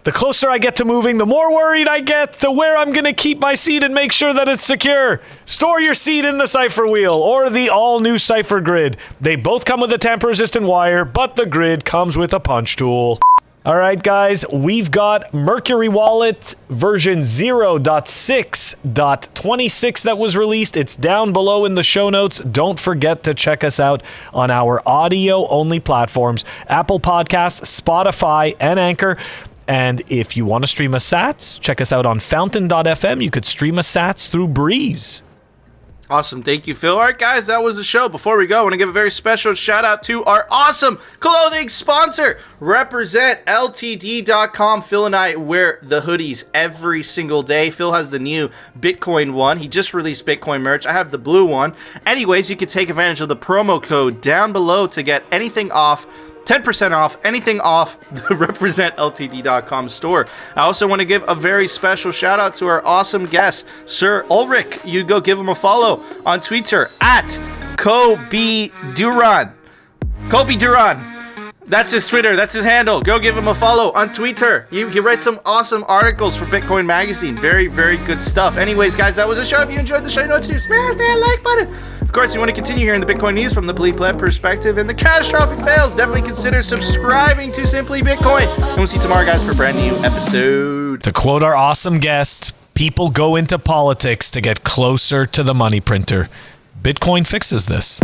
The closer I get to moving, the more worried I get to where I'm going to keep my seed and make sure that it's secure. Store your seed in the Cypher Wheel or the all-new Cypher Grid. They both come with a tamper-resistant wire, but the grid comes with a punch tool. All right, guys, we've got Mercury Wallet version 0.6.26 that was released. It's down below in the show notes. Don't forget to check us out on our audio-only platforms, Apple Podcasts, Spotify, and Anchor. And if you want to stream us sats, check us out on fountain.fm. You could stream us sats through Breeze. Awesome. Thank you, Phil. All right, guys, that was the show. Before we go, I want to give a very special shout out to our awesome clothing sponsor, RepresentLTD.com. Phil and I wear the hoodies every single day. Phil has the new Bitcoin one. He just released Bitcoin merch. I have the blue one. Anyways, you can take advantage of the promo code down below to get anything off. 10% off anything off the RepresentLTD.com store. I also want to give a very special shout out to our awesome guest, Sir Ulrich. You go give him a follow on Twitter at Kobe Duran. Kobe Duran. That's his Twitter. That's his handle. Go give him a follow on Twitter. He writes some awesome articles for Bitcoin Magazine. Very, very good stuff. Anyways, guys, that was the show. If you enjoyed the show, you know what to do. Smash that like button. Of course, if you want to continue hearing the Bitcoin news from the pleb perspective and the catastrophic fails, definitely consider subscribing to Simply Bitcoin. And we'll see you tomorrow, guys, for a brand new episode. To quote our awesome guest, people go into politics to get closer to the money printer. Bitcoin fixes this.